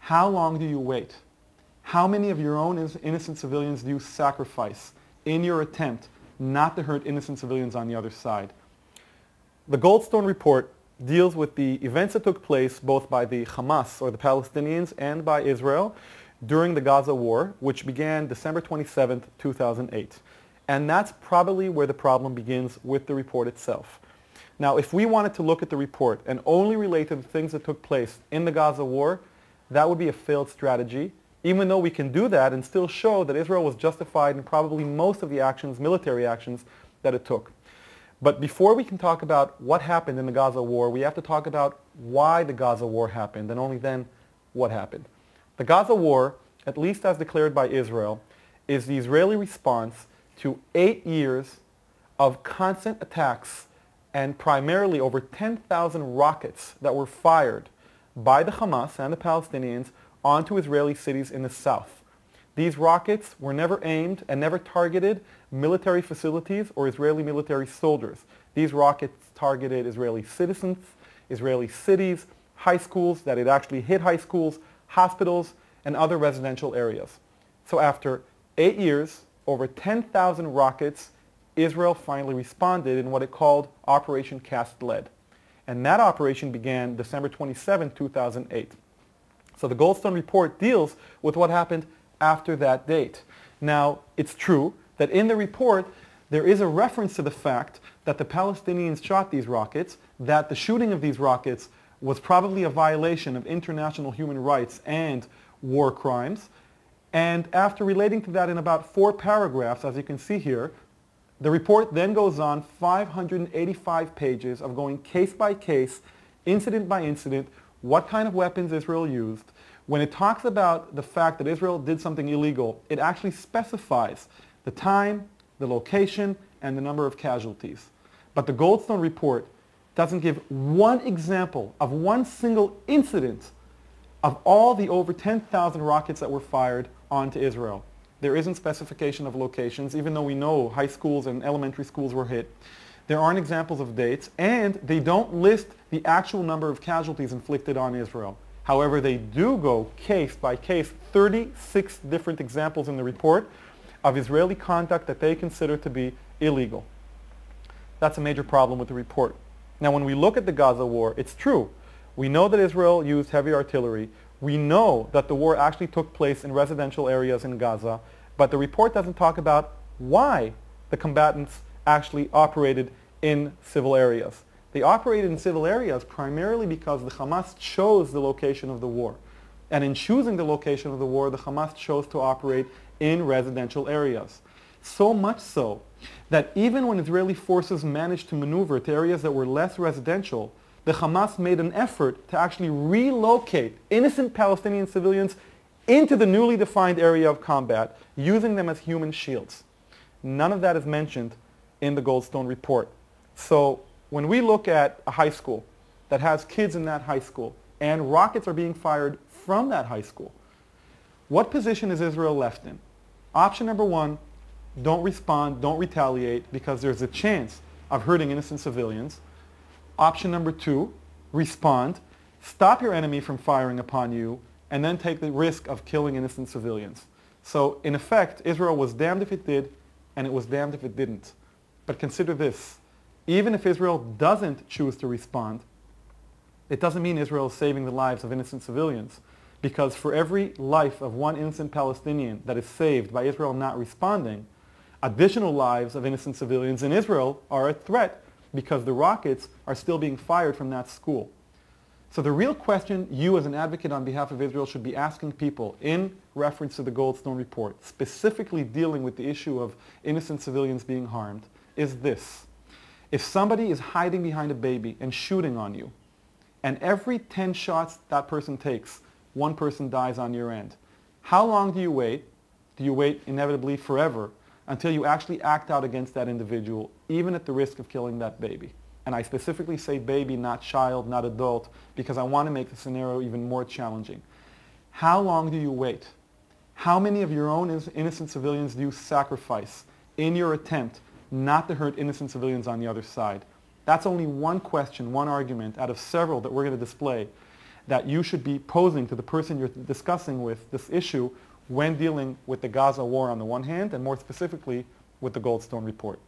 How long do you wait? How many of your own innocent civilians do you sacrifice in your attempt not to hurt innocent civilians on the other side? The Goldstone report deals with the events that took place both by the Hamas, or the Palestinians, and by Israel during the Gaza war, which began December 27th, 2008. And that's probably where the problem begins with the report itself. Now, if we wanted to look at the report and only relate to the things that took place in the Gaza war, that would be a failed strategy, even though we can do that and still show that Israel was justified in probably most of the actions, military actions, that it took. But before we can talk about what happened in the Gaza war, we have to talk about why the Gaza war happened, and only then what happened. The Gaza war, at least as declared by Israel, is the Israeli response to 8 years of constant attacks and primarily over 10,000 rockets that were fired by the Hamas and the Palestinians onto Israeli cities in the south. These rockets were never aimed and never targeted military facilities or Israeli military soldiers. These rockets targeted Israeli citizens, Israeli cities, high schools, that it actually hit high schools, hospitals, and other residential areas. So after 8 years, over 10,000 rockets, Israel finally responded in what it called Operation Cast Lead. And that operation began December 27, 2008. So the Goldstone report deals with what happened after that date. Now, it's true that in the report there is a reference to the fact that the Palestinians shot these rockets, that the shooting of these rockets was probably a violation of international human rights and war crimes. And after relating to that in about 4 paragraphs, as you can see here, the report then goes on 585 pages of going case by case, incident by incident, what kind of weapons Israel used. When it talks about the fact that Israel did something illegal, it actually specifies the time, the location, and the number of casualties. But the Goldstone report doesn't give one example of one single incident of all the over 10,000 rockets that were fired onto Israel. There isn't specification of locations, even though we know high schools and elementary schools were hit. There aren't examples of dates, and they don't list the actual number of casualties inflicted on Israel. However, they do go case by case, 36 different examples in the report of Israeli conduct that they consider to be illegal. That's a major problem with the report. Now, when we look at the Gaza war, it's true. We know that Israel used heavy artillery. We know that the war actually took place in residential areas in Gaza, but the report doesn't talk about why the combatants actually operated in civil areas. They operated in civil areas primarily because the Hamas chose the location of the war. And in choosing the location of the war, the Hamas chose to operate in residential areas. So much so that even when Israeli forces managed to maneuver to areas that were less residential, the Hamas made an effort to actually relocate innocent Palestinian civilians into the newly defined area of combat, using them as human shields. None of that is mentioned in the Goldstone report. So when we look at a high school that has kids in that high school and rockets are being fired from that high school, what position is Israel left in? Option number 1, don't respond, don't retaliate, because there's a chance of hurting innocent civilians. Option number 2, respond, stop your enemy from firing upon you, and then take the risk of killing innocent civilians. So in effect, Israel was damned if it did, and it was damned if it didn't. But consider this. Even if Israel doesn't choose to respond, it doesn't mean Israel is saving the lives of innocent civilians. Because for every life of one innocent Palestinian that is saved by Israel not responding, additional lives of innocent civilians in Israel are a threat because the rockets are still being fired from that school. So the real question you as an advocate on behalf of Israel should be asking people in reference to the Goldstone report, specifically dealing with the issue of innocent civilians being harmed, is this. If somebody is hiding behind a baby and shooting on you, and every 10 shots that person takes, one person dies on your end, how long do you wait? Do you wait inevitably forever until you actually act out against that individual, even at the risk of killing that baby? And I specifically say baby, not child, not adult, because I want to make the scenario even more challenging. How long do you wait? How many of your own innocent civilians do you sacrifice in your attempt not to hurt innocent civilians on the other side? That's only one question, one argument out of several that we're going to display that you should be posing to the person you're discussing with this issue when dealing with the Gaza war on the one hand, and more specifically with the Goldstone report.